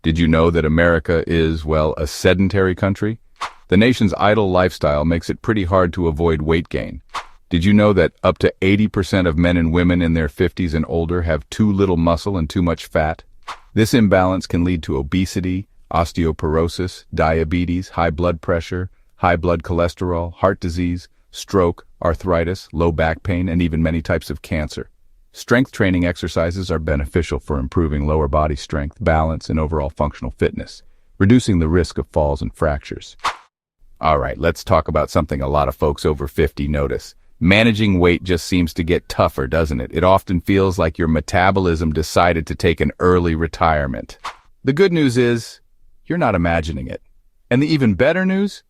Did you know that America is, well, a sedentary country? The nation's idle lifestyle makes it pretty hard to avoid weight gain. Did you know that up to 80% of men and women in their 50s and older have too little muscle and too much fat? This imbalance can lead to obesity, osteoporosis, diabetes, high blood pressure, high blood cholesterol, heart disease, stroke, arthritis, low back pain, and even many types of cancer. Strength training exercises are beneficial for improving lower body strength, balance, and overall functional fitness, reducing the risk of falls and fractures. All right, let's talk about something a lot of folks over 50 notice. Managing weight just seems to get tougher, doesn't it? It often feels like your metabolism decided to take an early retirement. The good news is, you're not imagining it. And the even better news?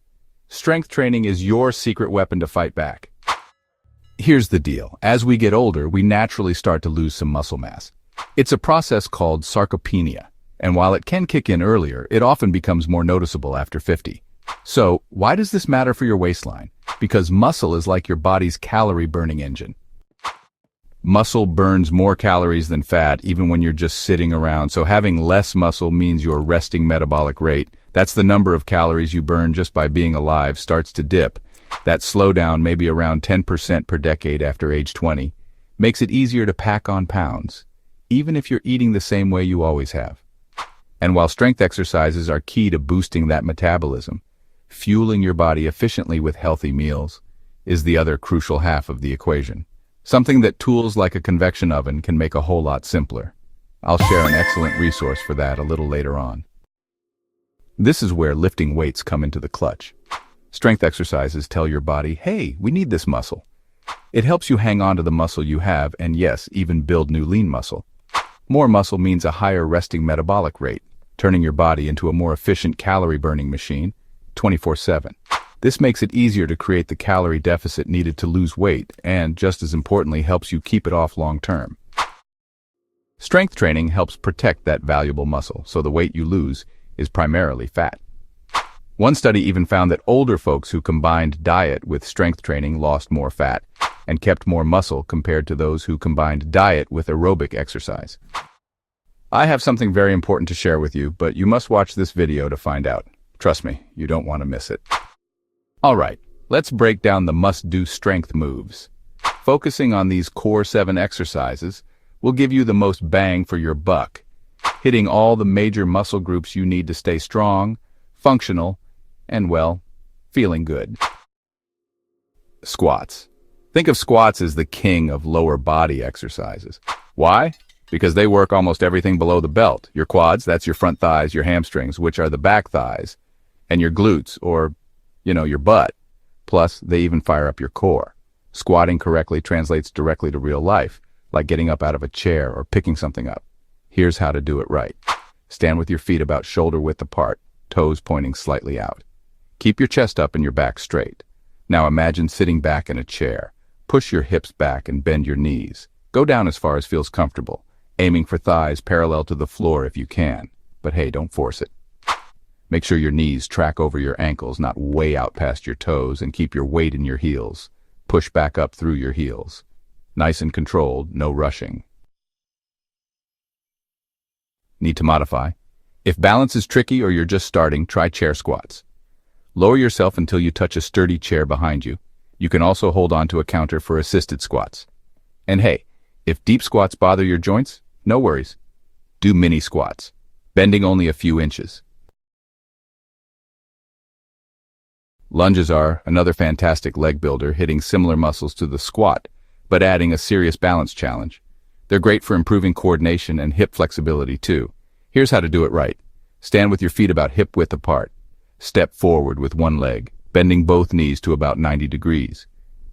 Strength training is your secret weapon to fight back. Here's the deal. As we get older, we naturally start to lose some muscle mass. It's a process called sarcopenia, and while it can kick in earlier, it often becomes more noticeable after 50. So, why does this matter for your waistline? Because muscle is like your body's calorie-burning engine. Muscle burns more calories than fat, even when you're just sitting around, so having less muscle means your resting metabolic rate, that's the number of calories you burn just by being alive, starts to dip. That slowdown, maybe around 10% per decade after age 20, makes it easier to pack on pounds, even if you're eating the same way you always have. And while strength exercises are key to boosting that metabolism, fueling your body efficiently with healthy meals is the other crucial half of the equation. Something that tools like a convection oven can make a whole lot simpler. I'll share an excellent resource for that a little later on. This is where lifting weights come into the clutch. Strength exercises tell your body, hey, we need this muscle. It helps you hang on to the muscle you have and yes, even build new lean muscle. More muscle means a higher resting metabolic rate, turning your body into a more efficient calorie-burning machine 24/7. This makes it easier to create the calorie deficit needed to lose weight and, just as importantly, helps you keep it off long-term. Strength training helps protect that valuable muscle, so the weight you lose is primarily fat. One study even found that older folks who combined diet with strength training lost more fat and kept more muscle compared to those who combined diet with aerobic exercise. I have something very important to share with you, but you must watch this video to find out. Trust me, you don't want to miss it. All right, let's break down the must-do strength moves. Focusing on these core 7 exercises will give you the most bang for your buck, hitting all the major muscle groups you need to stay strong, functional, and, well, feeling good. Squats. Think of squats as the king of lower body exercises. Why? Because they work almost everything below the belt. Your quads, that's your front thighs, your hamstrings, which are the back thighs, and your glutes, or, your butt. Plus, they even fire up your core. Squatting correctly translates directly to real life, like getting up out of a chair or picking something up. Here's how to do it right. Stand with your feet about shoulder width apart, toes pointing slightly out. Keep your chest up and your back straight. Now imagine sitting back in a chair. Push your hips back and bend your knees. Go down as far as feels comfortable, aiming for thighs parallel to the floor if you can. But hey, don't force it. Make sure your knees track over your ankles, not way out past your toes, and keep your weight in your heels. Push back up through your heels. Nice and controlled, no rushing. Need to modify? If balance is tricky or you're just starting, try chair squats. Lower yourself until you touch a sturdy chair behind you. You can also hold on to a counter for assisted squats. And hey, if deep squats bother your joints, no worries. Do mini squats, bending only a few inches. Lunges are another fantastic leg builder, hitting similar muscles to the squat, but adding a serious balance challenge. They're great for improving coordination and hip flexibility too. Here's how to do it right. Stand with your feet about hip width apart. Step forward with one leg, bending both knees to about 90 degrees.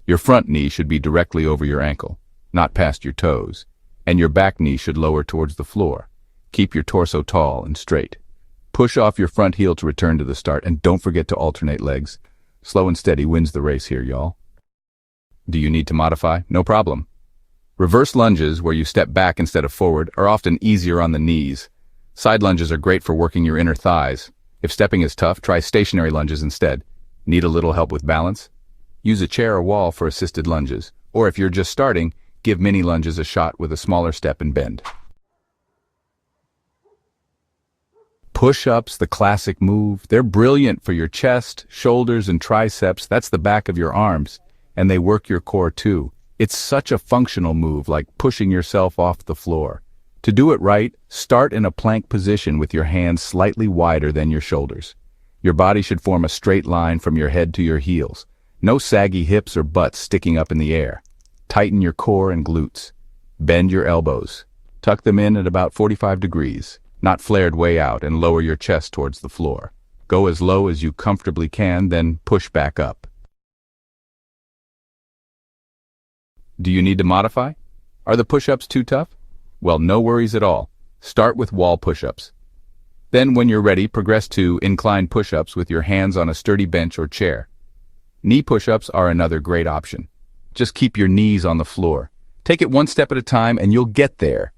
Your front knee should be directly over your ankle, not past your toes, and your back knee should lower towards the floor. Keep your torso tall and straight. Push off your front heel to return to the start, and don't forget to alternate legs. Slow and steady wins the race here, y'all. Do you need to modify? No problem. Reverse lunges, where you step back instead of forward, are often easier on the knees. Side lunges are great for working your inner thighs. If stepping is tough, try stationary lunges instead. Need a little help with balance? Use a chair or wall for assisted lunges. Or if you're just starting, give mini lunges a shot with a smaller step and bend. Push-ups, the classic move, they're brilliant for your chest, shoulders, and triceps. That's the back of your arms, and they work your core too. It's such a functional move, like pushing yourself off the floor. To do it right, start in a plank position with your hands slightly wider than your shoulders. Your body should form a straight line from your head to your heels. No saggy hips or butts sticking up in the air. Tighten your core and glutes. Bend your elbows. Tuck them in at about 45 degrees, not flared way out, and lower your chest towards the floor. Go as low as you comfortably can, then push back up. Do you need to modify? Are the push-ups too tough? Well, no worries at all. Start with wall push-ups. Then, when you're ready, progress to incline push-ups with your hands on a sturdy bench or chair. Knee push-ups are another great option. Just keep your knees on the floor. Take it one step at a time and you'll get there.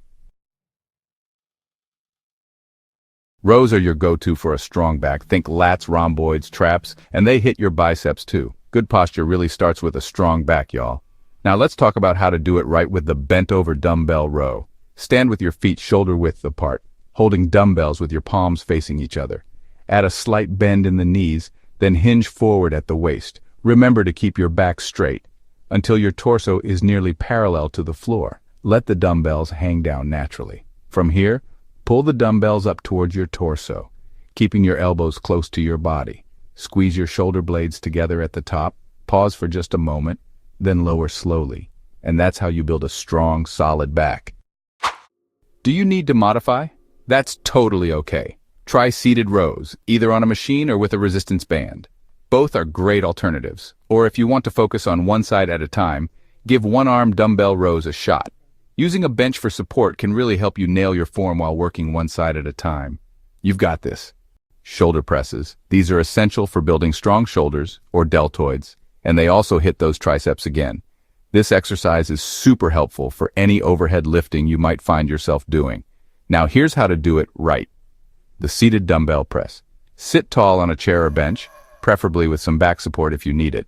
Rows are your go-to for a strong back. Think lats, rhomboids, traps, and they hit your biceps too. Good posture really starts with a strong back, y'all. Now let's talk about how to do it right with the bent-over dumbbell row. Stand with your feet shoulder-width apart, holding dumbbells with your palms facing each other. Add a slight bend in the knees, then hinge forward at the waist. Remember to keep your back straight until your torso is nearly parallel to the floor. Let the dumbbells hang down naturally. From here, pull the dumbbells up towards your torso, keeping your elbows close to your body. Squeeze your shoulder blades together at the top, pause for just a moment, then lower slowly. And that's how you build a strong, solid back. Do you need to modify? That's totally okay. Try seated rows, either on a machine or with a resistance band. Both are great alternatives. Or if you want to focus on one side at a time, give one-arm dumbbell rows a shot. Using a bench for support can really help you nail your form while working one side at a time. You've got this. Shoulder presses. These are essential for building strong shoulders, or deltoids, and they also hit those triceps again. This exercise is super helpful for any overhead lifting you might find yourself doing. Now here's how to do it right. The seated dumbbell press. Sit tall on a chair or bench, preferably with some back support if you need it.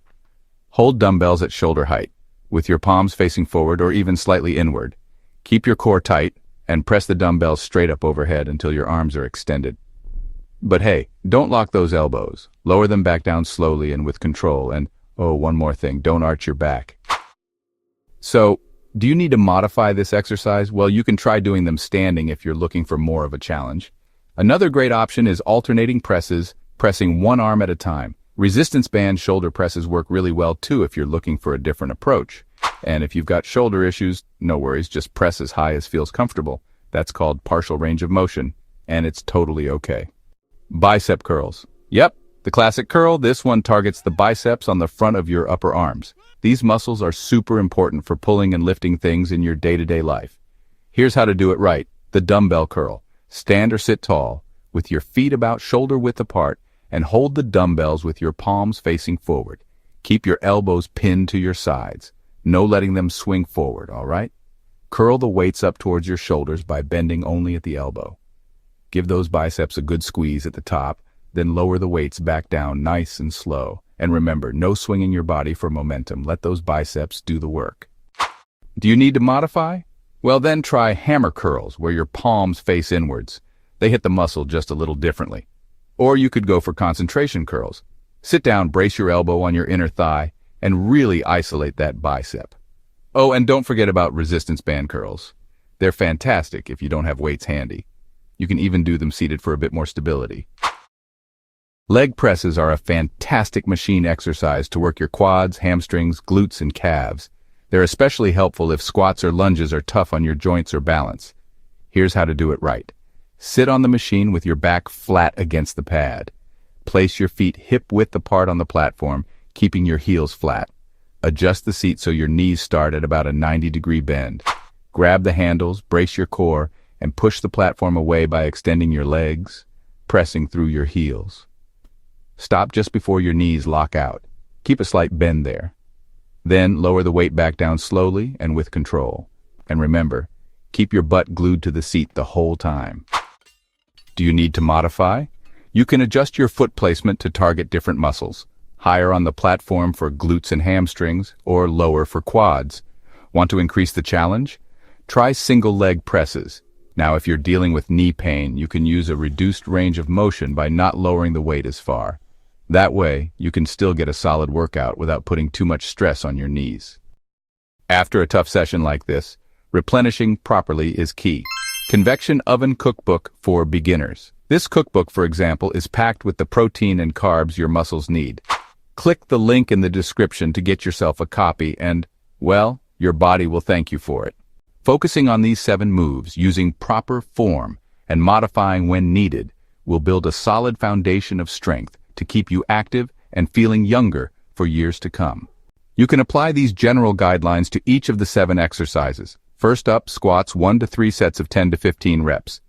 Hold dumbbells at shoulder height, with your palms facing forward or even slightly inward. Keep your core tight and press the dumbbells straight up overhead until your arms are extended. But hey, don't lock those elbows. Lower them back down slowly and with control. And oh, one more thing, don't arch your back. So, do you need to modify this exercise? Well, you can try doing them standing if you're looking for more of a challenge. Another great option is alternating presses, pressing one arm at a time. Resistance band shoulder presses work really well too if you're looking for a different approach. And if you've got shoulder issues, no worries, just press as high as feels comfortable. That's called partial range of motion, and it's totally okay. Bicep curls. Yep, the classic curl. This one targets the biceps on the front of your upper arms. These muscles are super important for pulling and lifting things in your day-to-day life. Here's how to do it right. The dumbbell curl. Stand or sit tall, with your feet about shoulder width apart, and hold the dumbbells with your palms facing forward. Keep your elbows pinned to your sides. No letting them swing forward, all right? Curl the weights up towards your shoulders by bending only at the elbow. Give those biceps a good squeeze at the top, then lower the weights back down nice and slow. And remember, no swinging your body for momentum. Let those biceps do the work. Do you need to modify? Well, then try hammer curls, where your palms face inwards. They hit the muscle just a little differently. Or you could go for concentration curls. Sit down, brace your elbow on your inner thigh, and really isolate that bicep. Oh, and don't forget about resistance band curls. They're fantastic if you don't have weights handy. You can even do them seated for a bit more stability. Leg presses are a fantastic machine exercise to work your quads, hamstrings, glutes, and calves. They're especially helpful if squats or lunges are tough on your joints or balance. Here's how to do it right. Sit on the machine with your back flat against the pad. Place your feet hip-width apart on the platform, keeping your heels flat. Adjust the seat so your knees start at about a 90-degree bend. Grab the handles, brace your core, and push the platform away by extending your legs, pressing through your heels. Stop just before your knees lock out. Keep a slight bend there. Then lower the weight back down slowly and with control. And remember, keep your butt glued to the seat the whole time. Do you need to modify? You can adjust your foot placement to target different muscles. Higher on the platform for glutes and hamstrings, or lower for quads. Want to increase the challenge? Try single leg presses. Now, if you're dealing with knee pain, you can use a reduced range of motion by not lowering the weight as far. That way, you can still get a solid workout without putting too much stress on your knees. After a tough session like this, replenishing properly is key. Convection Oven Cookbook for Beginners. This cookbook, for example, is packed with the protein and carbs your muscles need. Click the link in the description to get yourself a copy and, well, your body will thank you for it. Focusing on these 7 moves, using proper form, and modifying when needed, will build a solid foundation of strength to keep you active and feeling younger for years to come. You can apply these general guidelines to each of the 7 exercises. First up, squats 1 to 3 sets of 10 to 15 reps.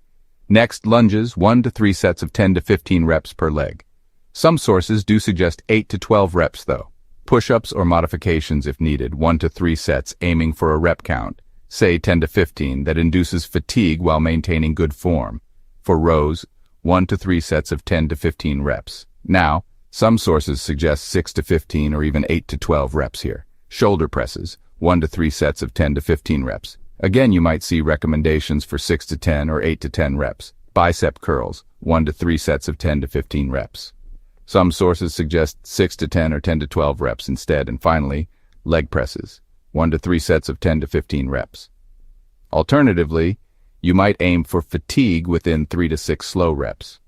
Next, lunges 1 to 3 sets of 10 to 15 reps per leg. Some sources do suggest 8 to 12 reps though. Push-ups or modifications if needed, 1 to 3 sets aiming for a rep count, say 10 to 15, that induces fatigue while maintaining good form. For rows, 1 to 3 sets of 10 to 15 reps. Now, some sources suggest 6 to 15 or even 8 to 12 reps here. Shoulder presses, 1 to 3 sets of 10 to 15 reps. Again, you might see recommendations for 6 to 10 or 8 to 10 reps. Bicep curls, 1 to 3 sets of 10 to 15 reps. Some sources suggest 6 to 10 or 10 to 12 reps instead. And finally, leg presses, 1 to 3 sets of 10 to 15 reps. Alternatively, you might aim for fatigue within 3 to 6 slow reps.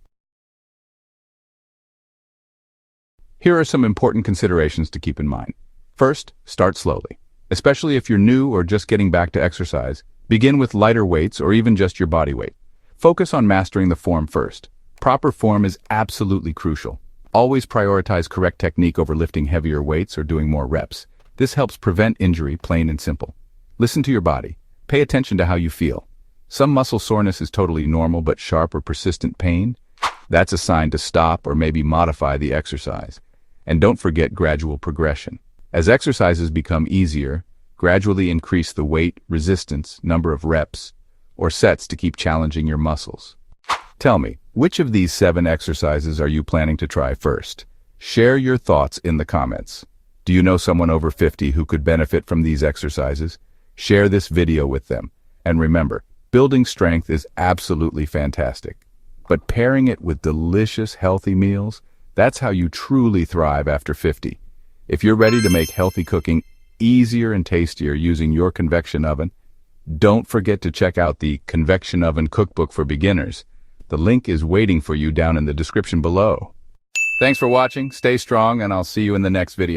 Here are some important considerations to keep in mind. First, start slowly. Especially if you're new or just getting back to exercise, begin with lighter weights or even just your body weight. Focus on mastering the form first. Proper form is absolutely crucial. Always prioritize correct technique over lifting heavier weights or doing more reps. This helps prevent injury, plain and simple. Listen to your body. Pay attention to how you feel. Some muscle soreness is totally normal, but sharp or persistent pain? That's a sign to stop or maybe modify the exercise. And don't forget gradual progression. As exercises become easier, gradually increase the weight, resistance, number of reps, or sets to keep challenging your muscles. Tell me, which of these 7 exercises are you planning to try first? Share your thoughts in the comments. Do you know someone over 50 who could benefit from these exercises? Share this video with them. And remember, building strength is absolutely fantastic. But pairing it with delicious, healthy meals, that's how you truly thrive after 50. If you're ready to make healthy cooking easier and tastier using your convection oven, don't forget to check out the Convection Oven Cookbook for Beginners. The link is waiting for you down in the description below. Thanks for watching, stay strong, and I'll see you in the next video.